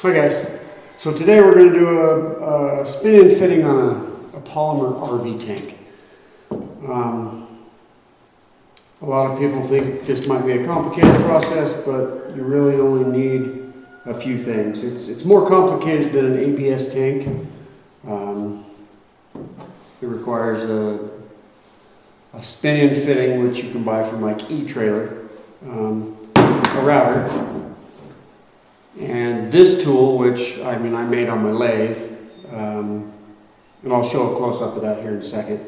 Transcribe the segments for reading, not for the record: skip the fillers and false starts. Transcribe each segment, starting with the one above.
Hi guys, so today we're going to do a spin-in fitting on a polymer RV tank. A lot of people think this might be a complicated process, but you really only need a few things. It's more complicated than an ABS tank. It requires a spin-in fitting, which you can buy from like E-Trailer, a router, and this tool, which I made on my lathe, and I'll show a close-up of that here in a second.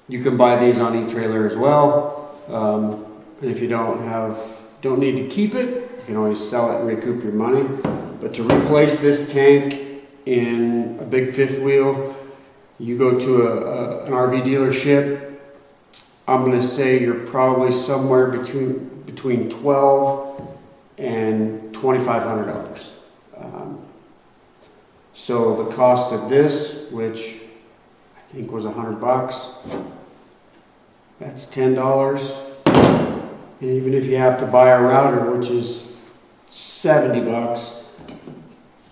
You can buy these on E-Trailer as well, and if you don't need to keep it, you can always sell it and recoup your money. But to replace this tank in a big fifth wheel, you go to an RV dealership. I'm going to say you're probably somewhere between $1,200 and $2,500. So the cost of this, which I think was $100, that's $10. And even if you have to buy a router, which is $70,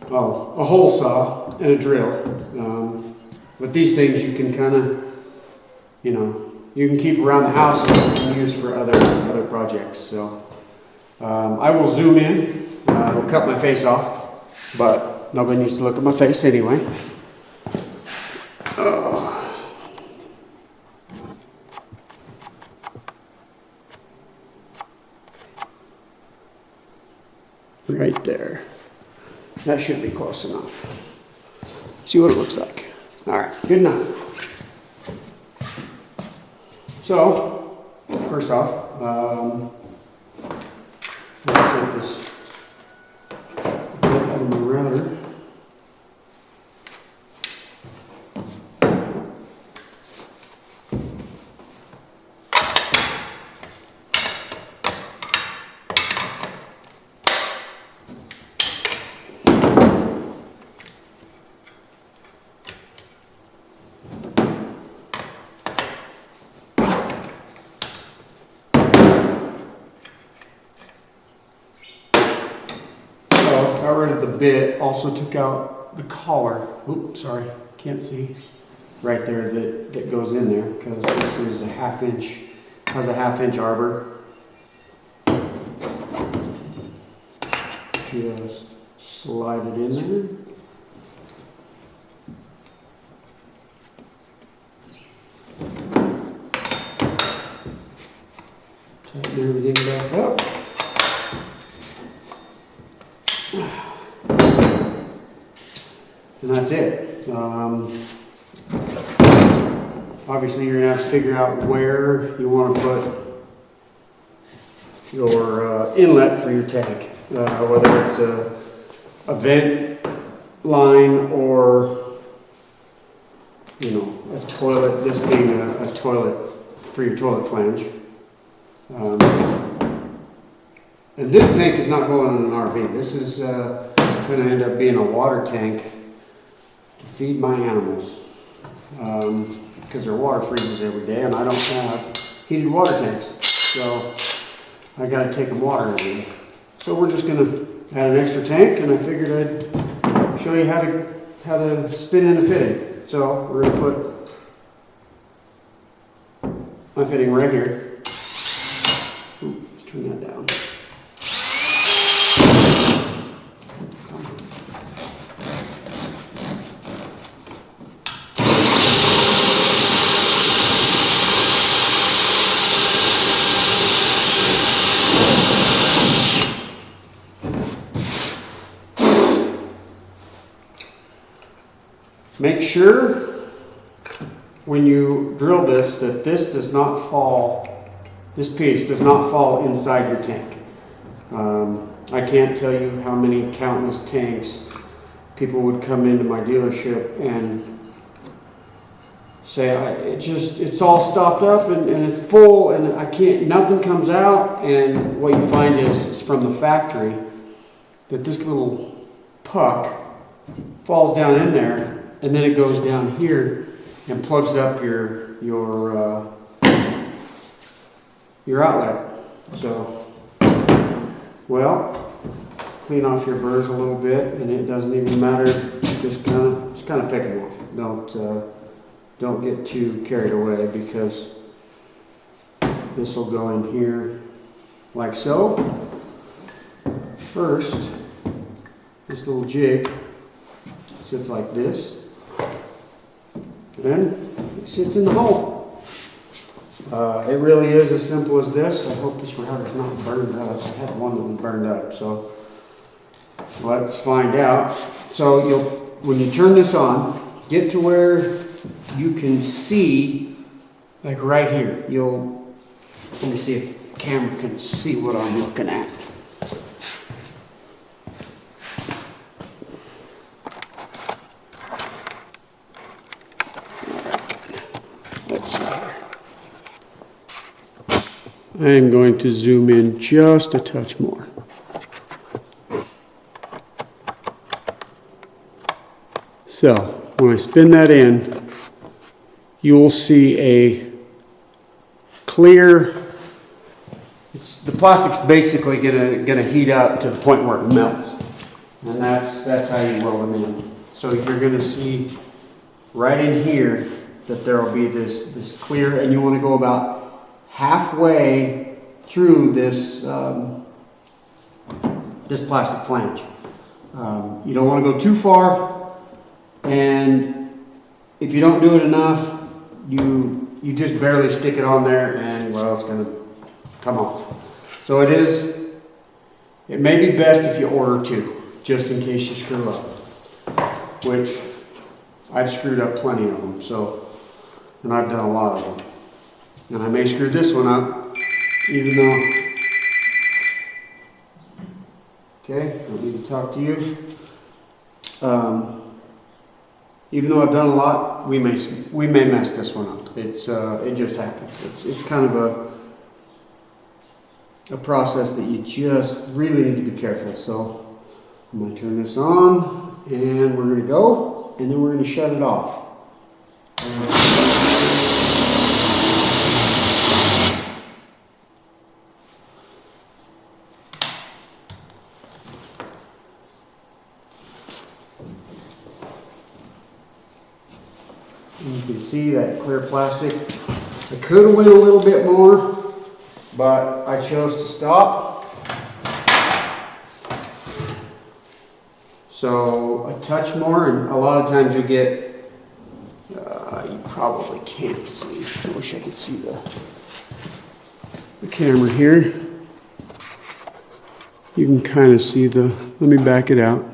well, a hole saw and a drill. With these things, you can kind of, you can keep around the house and use for other projects. So I will zoom in. It'll cut my face off, but nobody needs to look at my face anyway. Right there. That should be close enough. See what it looks like. All right, good enough. So, first off, I'll take this bit out of my router. Got rid of the bit, also took out the collar. Oops, sorry, can't see right there that goes in there, because this is a has a half-inch arbor. Just slide it in there. Tighten everything back up. And that's it. Obviously, you're going to have to figure out where you want to put your inlet for your tank, whether it's a vent line or, a toilet, this being a toilet for your toilet flange. And this tank is not going in an RV. This is going to end up being a water tank to feed my animals, because their water freezes every day and I don't have heated water tanks, so I got to take them water every day. So we're just going to add an extra tank, and I figured I'd show you how to spin in a fitting. So we're going to put my fitting right here. Ooh, let's turn that down. Make sure when you drill this that this piece does not fall inside your tank. I can't tell you how many countless tanks people would come into my dealership and say, it's all stopped up and it's full and nothing comes out, and what you find is from the factory that this little puck falls down in there, and then it goes down here and plugs up your outlet. So, well, clean off your burrs a little bit, and it doesn't even matter. Just kind of pick them off. Don't get too carried away, because this will go in here like so. First, this little jig sits like this, then it sits in the hole. It really is as simple as this. I hope this router's not burned up. I had one that was burned up, so let's find out. So when you turn this on, get to where you can see, like right here. Let me see if the camera can see what I'm looking at. Let's see here. I am going to zoom in just a touch more. So, when I spin that in, you'll see a clear, the plastic's basically gonna heat up to the point where it melts. And that's how you roll them in. So you're gonna see right in here that there will be this clear, and you wanna go about halfway through this, this plastic flange. You don't wanna go too far, and if you don't do it enough, you just barely stick it on there, and well, it's gonna come off. So it may be best if you order two, just in case you screw up, which I've screwed up plenty of them, and I've done a lot of them. And I may screw this one up, even though, okay, don't need to talk to you. Even though I've done a lot, we may mess this one up. It just happens. It's kind of a process that you just really need to be careful. So I'm going to turn this on, and we're going to go, and then we're going to shut it off. And you can see that clear plastic. I could have went a little bit more, but I chose to stop. So a touch more, and a lot of times you get, you probably can't see. I wish I could see the camera here. You can kind of see let me back it out.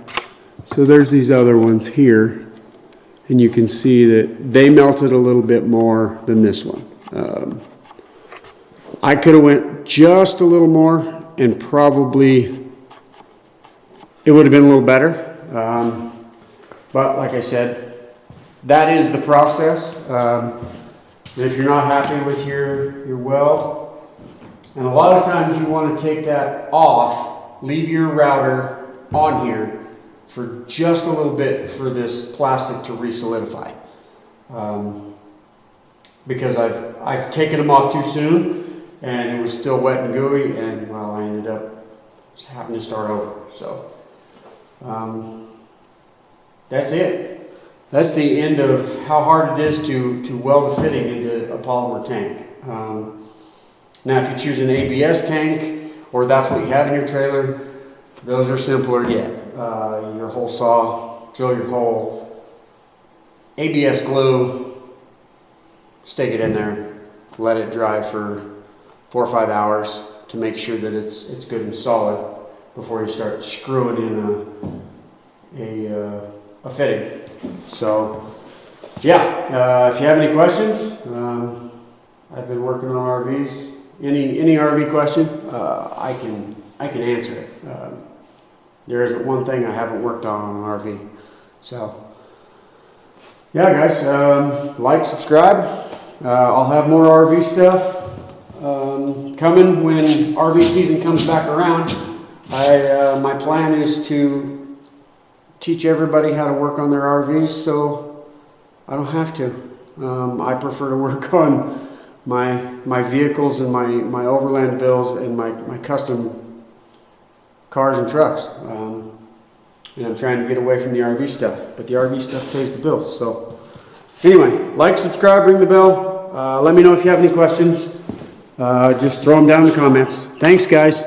So there's these other ones here. And you can see that they melted a little bit more than this one. I could have went just a little more, and probably it would have been a little better. But like I said, that is the process. If you're not happy with your weld, and a lot of times you want to take that off, leave your router on here for just a little bit for this plastic to re-solidify. Because I've taken them off too soon, and it was still wet and gooey, and well, I ended up just having to start over. So that's it. That's the end of how hard it is to weld a fitting into a polymer tank. Now, if you choose an ABS tank, or that's what you have in your trailer, those are simpler yet. Your hole saw, drill your hole, ABS glue, stick it in there, let it dry for 4 or 5 hours to make sure that it's good and solid before you start screwing in a fitting. So yeah, if you have any questions, I've been working on RVs. Any RV question, I can answer it. There isn't one thing I haven't worked on an RV. So, yeah, guys, like, subscribe. I'll have more RV stuff coming when RV season comes back around. My plan is to teach everybody how to work on their RVs, so I don't have to. I prefer to work on my vehicles and my overland bills and my custom cars and trucks. And I'm trying to get away from the RV stuff, but the RV stuff pays the bills. So anyway, like, subscribe, ring the bell. Let me know if you have any questions. Just throw them down in the comments. Thanks, guys.